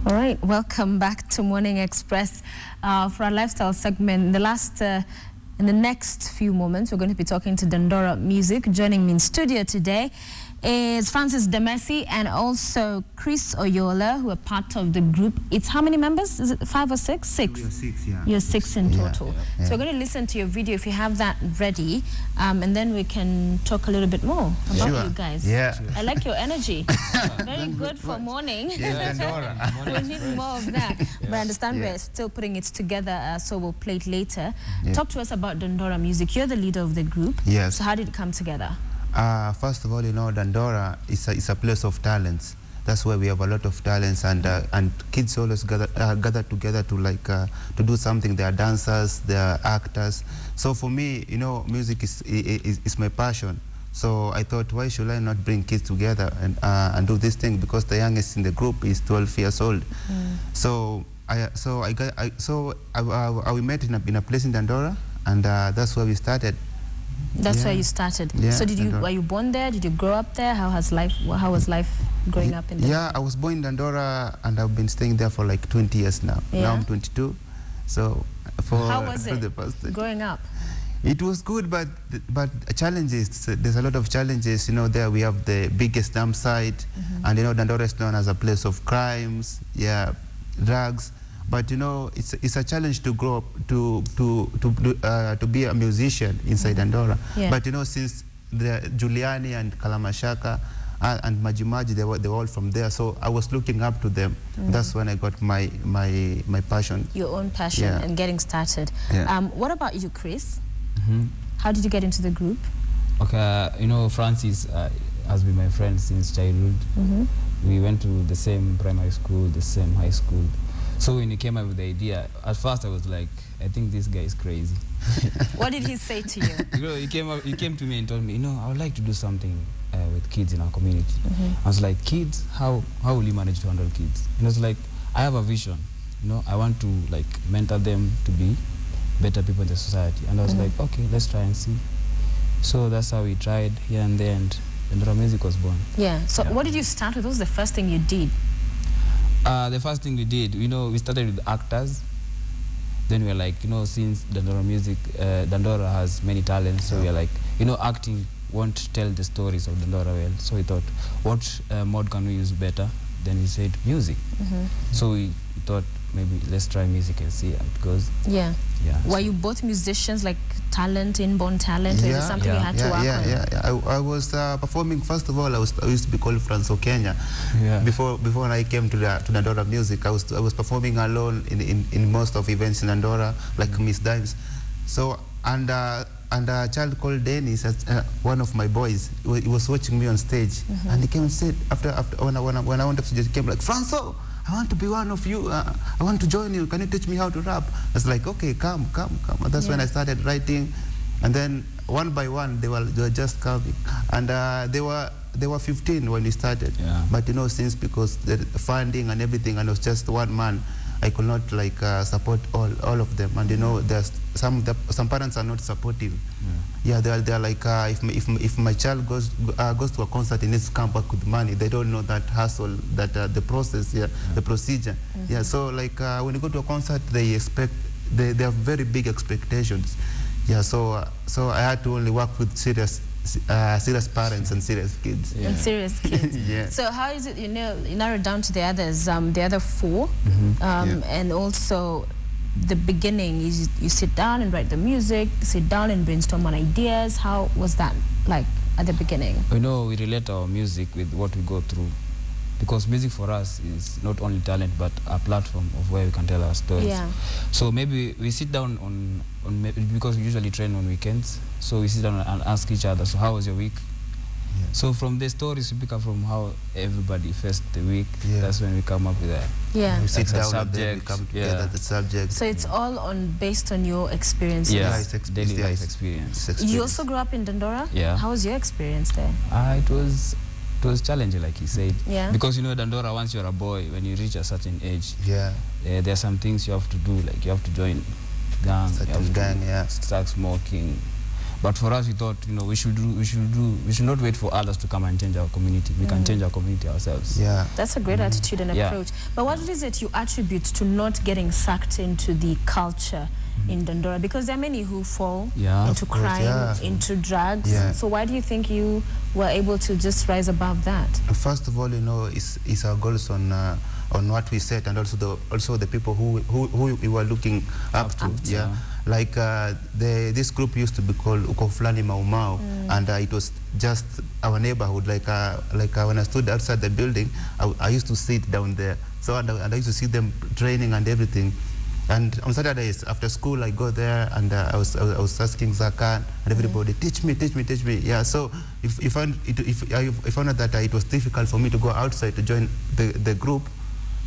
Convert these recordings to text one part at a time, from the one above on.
All right, welcome back to Morning Express for our lifestyle segment. In the next few moments, we're going to be talking to Dandora Music. Joining me in studio today is Francis Demesi and also Chris Oyola, who are part of the group. It's how many members? Is it 5 or 6? 6. You're 6, yeah. You're 6 in total. Yeah. So we're going to listen to your video if you have that ready, and then we can talk a little bit more about you guys. Yeah. Sure. I like your energy. Very good for morning. Yeah, Dandora. We need more of that. But I understand we're still putting it together, so we'll play it later. Yeah. Talk to us about Dandora Music. You're the leader of the group. Yes. So how did it come together? First of all, you know, Dandora is a place of talents. That's where we have a lot of talents, and kids always gather together to do something. They are dancers, they are actors. So for me, you know, music is my passion. So I thought, why should I not bring kids together and do this thing? Because the youngest in the group is 12 years old. So we met in a place in Dandora, and that's where we started. That's where you started. Yeah, so were you born there? Did you grow up there? How was life growing up in there? Yeah, I was born in Dandora, and I've been staying there for like 20 years now. Yeah. Now I'm 22. So how was it growing up? It was good, but challenges. There's a lot of challenges. You know, there we have the biggest dump site, and you know, Dandora is known as a place of crimes, drugs. But you know, it's a challenge to grow up to be a musician inside Dandora. Yeah. But you know, since the Giuliani and Kalamashaka and Majimaji, they were all from there. So I was looking up to them. That's when I got my passion. Your own passion and getting started. Yeah. What about you, Chris? How did you get into the group? Okay, you know, Francis has been my friend since childhood. We went to the same primary school, the same high school. So when he came up with the idea, at first I was like, I think this guy is crazy. What did he say to you? You know, he came to me and told me, you know, I would like to do something with kids in our community. I was like, kids? How will you manage to handle kids? And I was like, I have a vision. You know, I want to like mentor them to be better people in the society. And I was like, okay, let's try and see. So that's how we tried here and there, and Dandora Music was born. Yeah. So what did you start with? What was the first thing you did? The first thing we did, you know, we started with actors. Then we were like, you know, since Dandora Music, Dandora has many talents, so we are like, you know, acting won't tell the stories of Dandora well. So we thought, what mode can we use better? Then we said music. So we thought, maybe let's try music and see how it goes. Yeah. Were you both musicians, like inborn talent, or is it something you had to work on? I was performing. First of all, I used to be called Franco Kenya. Before I came to Dandora Music, I was performing alone in most of events in Dandora, like Miss Dimes. So and a child called Dennis, one of my boys, he was watching me on stage, and he came and said when I went up stage, he came like, Franco, I want to be one of you. I want to join you. Can you teach me how to rap? I was like, okay, come. And that's when I started writing. And then one by one, they were just coming. And they were 15 when we started. But you know, since because the funding and everything, and it was just one man, I could not like support all of them. And you know, there's some parents are not supportive. They're like, if my child goes to a concert, he needs to come back with money. They don't know that hustle, that the process, the procedure. So like when you go to a concert, they have very big expectations. So I had to only work with serious parents and serious kids. And serious kids. So how is it, you narrow down to the others, the other 4, and also the beginning is you sit down and write the music, sit down and brainstorm on ideas. How was that like at the beginning? You know, we relate our music with what we go through, because music for us is not only talent but a platform of where we can tell our stories. So maybe we sit down because we usually train on weekends, so we sit down and ask each other, so how was your week? So from the stories we pick up from how everybody faced the week. That's when we come up with that. We sit down subject, and then we come together the subject. So it's all based on your experiences. Daily life experience. You also grew up in Dandora? How was your experience there? It was challenging, like he said. Because you know, Dandora, once you're a boy, when you reach a certain age, there are some things you have to do, like you have to join gang, start smoking. But for us, we thought, you know, we should not wait for others to come and change our community. We can change our community ourselves. Yeah. That's a great attitude and approach. But what is it you attribute to not getting sucked into the culture in Dandora? Because there are many who fall into crime, into drugs. So why do you think you were able to just rise above that? First of all, you know, it's our goals on what we set, and also the people who we were looking up to. Like this group used to be called Ukoflani Mau Mau, and it was just our neighborhood. Like when I stood outside the building, I used to sit down there. So and I used to see them training and everything. And on Saturdays after school, I go there and I was asking Zakat and everybody, teach me. Yeah. So I found out that it was difficult for me to go outside to join the group.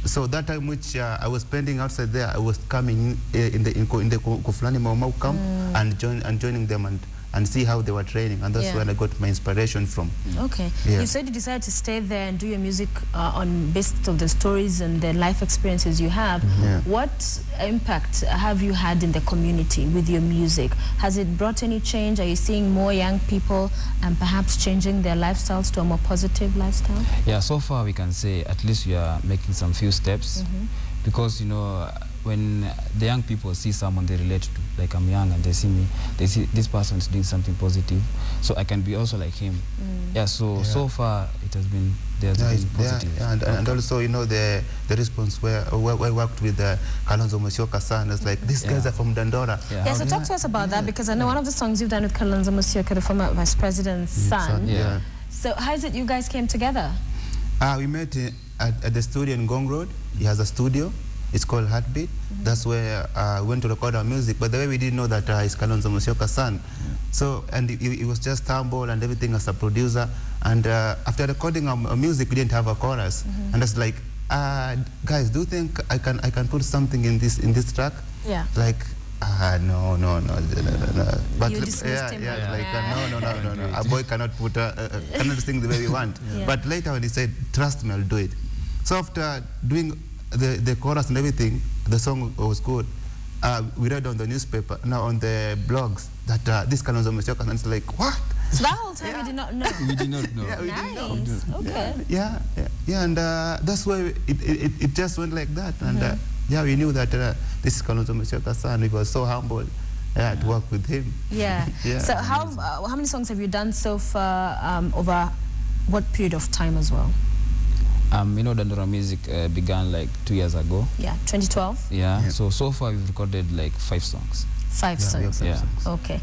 So that time which I was spending outside there, I was coming in the Kuflani Mau Mau camp and joining them and see how they were training, and that's when I got my inspiration from. Okay. You said you decided to stay there and do your music on based of the stories and the life experiences you have. What impact have you had in the community with your music? Has it brought any change? Are you seeing more young people and perhaps changing their lifestyles to a more positive lifestyle? Yeah, so far we can say at least we are making some few steps, because, you know, when the young people see someone they relate to, like I'm young and they see me, they see this person is doing something positive, so I can be also like him. So far it has been, there's been positive. And also, you know, the response where I worked with Kalonzo Musyoka son, it's like, these guys are from Dandora. So talk to us about that, because I know one of the songs you've done with Kalonzo Musyoka, the former vice president's son. So how is it you guys came together? We met at the studio in Gong Road. He has a studio. It's called Heartbeat. That's where we went to record our music. But the way we didn't know that it's Kalonzo Musyoka's son. So, and he was just humble and everything as a producer. And after recording our music, we didn't have a chorus. And it's like, guys, do you think I can put something in this track? Like, no. But you dismissed him. No. A boy cannot cannot sing the way we want. But later when he said, trust me, I'll do it. So after doing the chorus and everything, the song was good. We read on the newspaper, now on the blogs, that this Kalonzo Musyoka, and it's like, what? So that whole time you did not know? We did not know. We didn't know. Okay. Yeah, and that's why it just went like that. And we knew that this is Kalonzo Musyoka's son. We were so humble to work with him. So how many songs have you done so far, over what period of time as well? You know, Dandora music began like 2 years ago. 2012. So far we've recorded like 5 songs. 5 songs. Okay.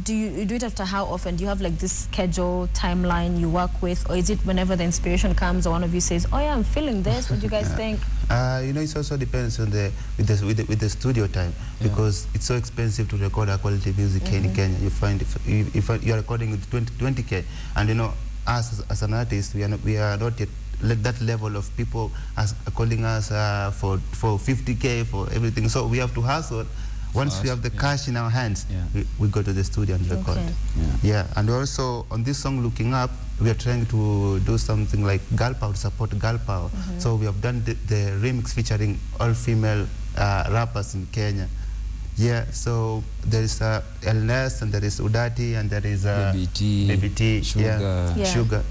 Do you do it after how often? Do you have like this schedule, timeline you work with, or is it whenever the inspiration comes, or one of you says, "Oh yeah, I'm feeling this"? What do you guys think? You know, it also depends on with the studio time, because it's so expensive to record a quality music in Kenya. You find if you are recording with 20K, and you know, us as an artist, we are not yet that level of people calling us for 50K for everything. So we have to hustle. Once we have the cash in our hands, we go to the studio and record. And also on this song, Looking Up, we are trying to do something like girl power, to support girl power. So we have done the remix featuring all female rappers in Kenya. So there is Elness, and there is Udati, and there is Baby T, Sugar.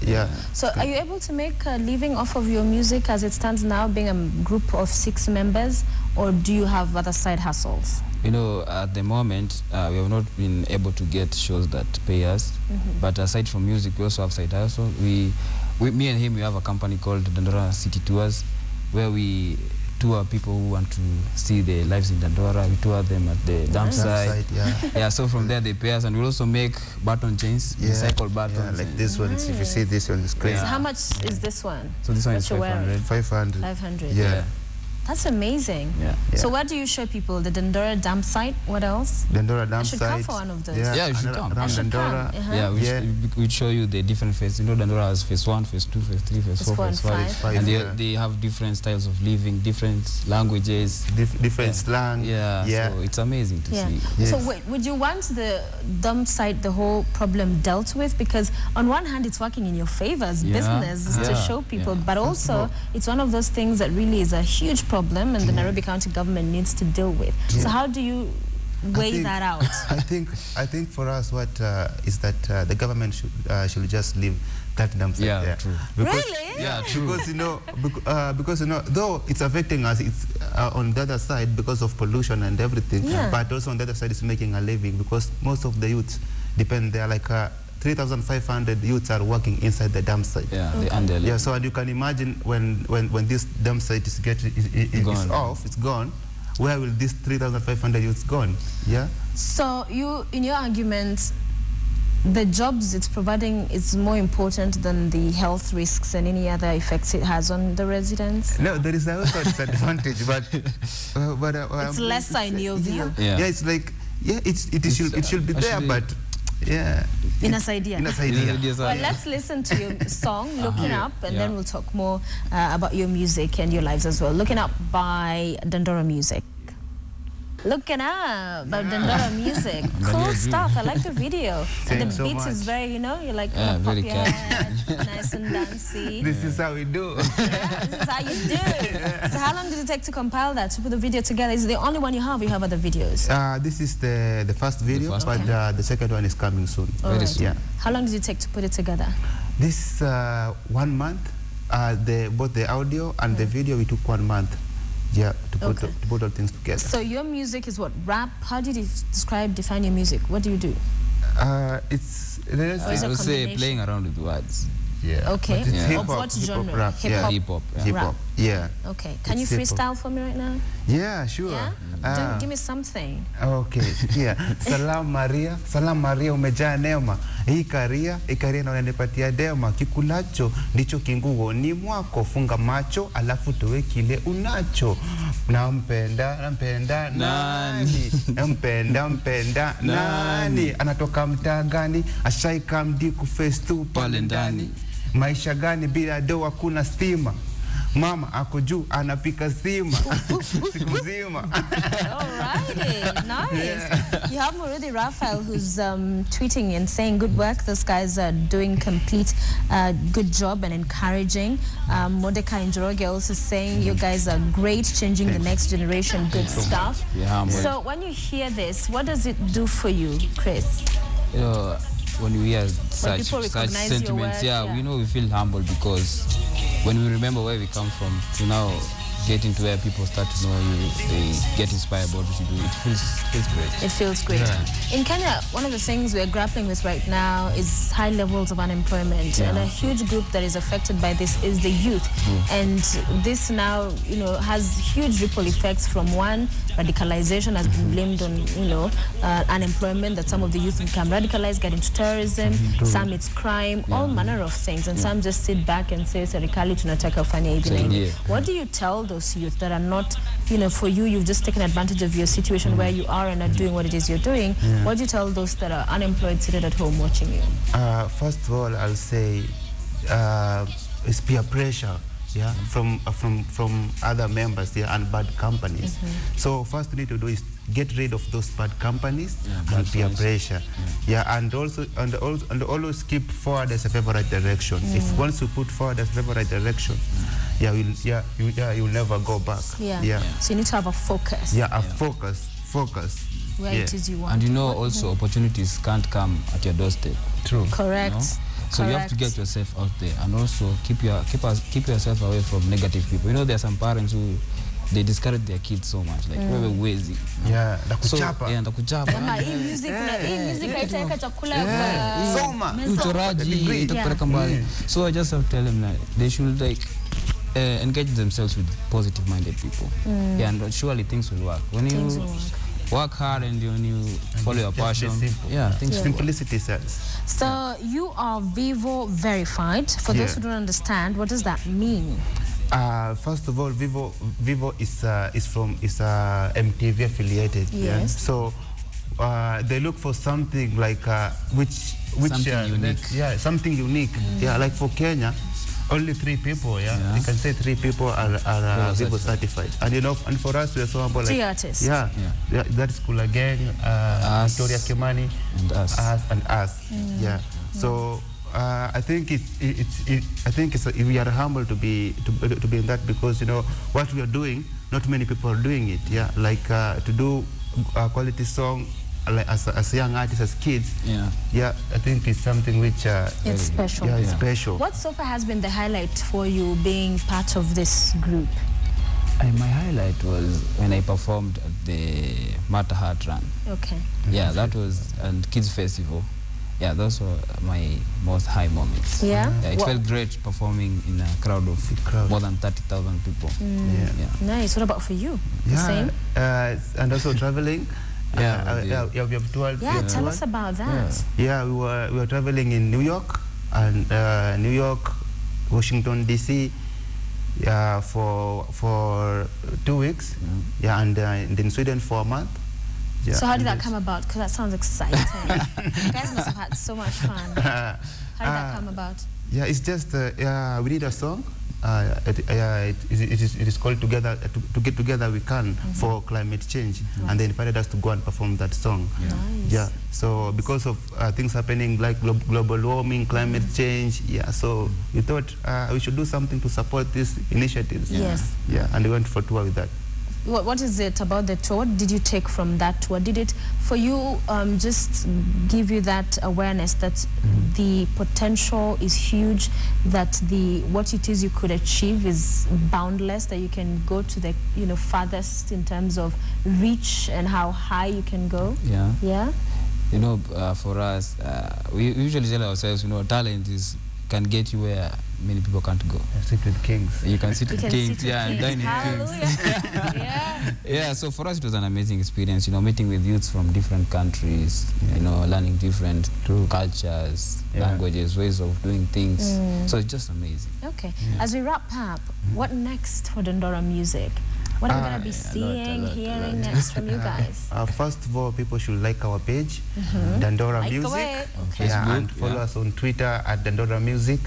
So are you able to make a living off of your music as it stands now, being a group of 6 members, or do you have other side hustles? You know, at the moment, we have not been able to get shows that pay us. But aside from music, we also have side hustle. Me and him, we have a company called Dandora City Tours, where we tour people who want to see the lives in Dandora. We tour them at the dump site. So from there they pay us, and we also make baton chains, recycle batons. Like this one, if you see this on the screen. So how much is this one? So this one is 500. 500. That's amazing. So what do you show people? The Dandora dump site? What else? Dandora dump site. I should come for one of those. You should come. I should come. We'd show you the different phases. You know, Dandora has phase 1, phase 2, phase 3, phase 4, phase 5. And they have different styles of living, different languages. Different slang. So it's amazing to see. So wait, would you want the dump site, the whole problem dealt with? Because on one hand, it's working in your favor as business to show people, but also it's one of those things that really is a huge problem, and the Nairobi County government needs to deal with. So how do you weigh that out? I think for us, what is that the government should just leave that dump site there. True. Because, Really? Yeah, true. Because though it's affecting us, it's on the other side because of pollution and everything. Yeah. But also on the other side, it's making a living because most of the youths depend there. Like 3,500 youths are working inside the dump site. Yeah, Yeah. So and you can imagine when this dump site is off, it's gone. Where will these 3,500 youths gone? Yeah. So you, in your argument, the jobs it's providing is more important than the health risks and any other effects it has on the residents? No, there is also a disadvantage, but it's lesser in your view. Yeah, it's like it should be there, but yeah. Innas idea. Well, let's listen to your song, Looking Up, and then we'll talk more about your music and your lives as well. Looking Up by Dandora Music. Looking Up by Dandora Music. Cool stuff. I like the video. And the beat is very, you know, you're like, pop your head, nice and dancey. This is how we do. Yeah, this is how you do it. So how long did it take to compile that, to put the video together? Is it the only one you have, or you have other videos? This is the first video, but the second one is coming soon. Very soon. Yeah. How long did it take to put it together? This 1 month. Both the audio and the video, we took 1 month. Yeah, to put all things together. So your music is what? Rap? How did you define your music? What do you do? It's I would say playing around with words. Yeah. Okay. It's hip Of hop, what hip hop, genre? rap. Hip hop. Hip hop. Hip hop. Yeah. Okay. Can It's you hip hop. freestyle for me right now? Yeah, sure. Yeah. Give me something. Okay. Yeah. Salam Maria, umejaa neema. Hii karia na unanipatia dema. Kikulacho ndicho kinguoni mwako. Funga macho alafu towe kile unacho. Nampenda nani? Nampenda nani? Anatoka mtaa gani? Ashaika mdiku face tu pale ndani. Maisha gani bila doa kuna stima? Mama ako juu anapika sima siku mzima. Alrighty, nice. You have Muridi Raphael who's tweeting and saying good work. Those guys are doing complete good job and encouraging. Mordecai Njoroge also saying you guys are great, changing the next generation. Good stuff. Yeah, so when you hear this, what does it do for you, Chris? You know, when we hear such sentiments, we know we feel humble because when we remember where we come from to now getting to where people start to know you, they get inspired about what you do, it feels great. It feels great. Yeah. In Kenya, one of the things we're grappling with right now is high levels of unemployment, and a huge group that is affected by this is the youth. And this now, you know, has huge ripple effects. From one, radicalization has been blamed on, you know, unemployment, that some of the youth become radicalized, get into terrorism, some it's crime, all manner of things, and some just sit back and say, serikali tunataka ufanye hivi na hivi. What do you tell those youth that are not, you know, for you, you've just taken advantage of your situation where you are and are doing what it is you're doing? What do you tell those that are unemployed, seated at home watching you? First of all, I'll say it's peer pressure. Yeah, from other members and bad companies. So first we need to do is get rid of those bad companies and peer pressure. And always keep forward as a favorite direction. If once you put forward as a favorite direction, you'll never go back. So you need to have a focus. A focus. Where it is you want. And you know, also opportunities can't come at your doorstep. True. Correct. You know? So you have to get yourself out there, and also keep yourself away from negative people. You know, there are some parents who they discourage their kids so much, like wewe wezi. Ndakuchapa. Ndakuchapa. Kama hii music haitaweka chakula kwa soma. Uchoraji itakupeleka mbali. So I just have to tell them that they should engage themselves with positive-minded people. And surely things will work. When you work hard and when you follow your passion, simplicity says. So you are Vivo verified. For those who don't understand, what does that mean? First of all, Vivo is MTV affiliated. Yes. So they look for something like something unique. Something unique. Like for Kenya, only 3 people. You can say 3 people are Vivo certified. And you know, and for us, we are so humble. 3 artists. That's Kula Gang, Victoria Kimani, and us. So I think we are humble to be in that, because you know what we are doing, not many people are doing it. Like to do quality song like as young artists, as kids. Yeah, I think it's something which it's special. Yeah, it's special. What so far has been the highlight for you being part of this group? My highlight was when I performed at the Mata Heart Run. Okay. Yeah, that was and Kids Festival. Yeah, those were my most high moments. Yeah? It felt great performing in a crowd of more than 30,000 people. Yeah. Nice. What about for you? The same? And also traveling. We have toured. Yeah, tell us about that. Yeah, we were traveling in New York and New York, Washington D.C. For 2 weeks. Yeah, and in Sweden for a month. Yeah, so how did that come about? Because that sounds exciting. You guys must have had so much fun. How did that come about? Yeah, it's just we did a song. It is called "Together to Get Together We Can" for climate change, and they invited us to go and perform that song. Nice. Yeah. So because of things happening like global warming, climate change, so we thought we should do something to support these initiatives. Yes. Yeah, and we went for a tour with that. What is it about the tour? What did you take from that tour? Did it, for you, just give you that awareness that the potential is huge, that what it is you could achieve is boundless, that you can go to the farthest in terms of reach and how high you can go? Yeah. Yeah? For us, we usually tell ourselves, talent can get you where many people can't go. Sit with kings. You can sit with kings, and dine with kings. Yeah, so for us it was an amazing experience, meeting with youths from different countries, learning different cultures, languages, ways of doing things. So it's just amazing. Okay. As we wrap up, what next for Dandora Music? What are we going to be seeing, hearing next from you guys? First of all, people should like our page, Dandora Music. Okay. And follow us on Twitter at Dandora Music,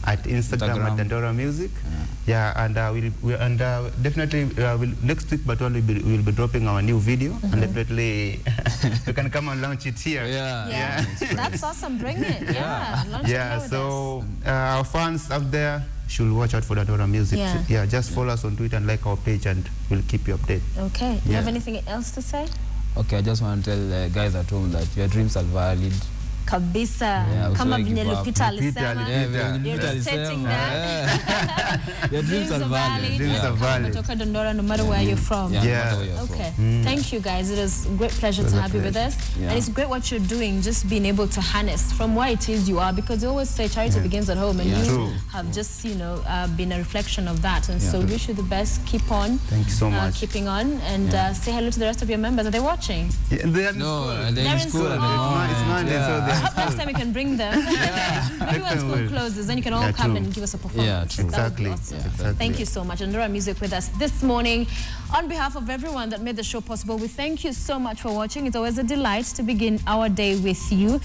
at Instagram at Dandora Music. And definitely next week, but we'll be dropping our new video, and definitely you can come and launch it here. Yeah. That's awesome. Bring it. Launch it here with so our fans out there should watch out for Dandora Music. Just follow us on Twitter and like our page, and we'll keep you updated. Okay. Do you have anything else to say? Okay, I just want to tell guys at home that your dreams are valid. Kabisa. Kama vile Lupita alisema. You're stating that. Your dreams are valid. Dreams are valid. Dandora, no matter where you're from. Okay. Thank you guys. It was a great pleasure to have you with us. And it's great what you're doing, just being able to harness from where it is you are, because they always say charity begins at home, and you have just, been a reflection of that. And so wish you the best. Keep on. Thank you so much. Keeping on, and say hello to the rest of your members. Are they watching? They're in school. It's Monday, so they're I hope next time we can bring them. Maybe when school closes, then you can all come and give us a performance. Exactly. Awesome. Thank you so much. Dandora Music with us this morning. On behalf of everyone that made the show possible, we thank you so much for watching. It's always a delight to begin our day with you.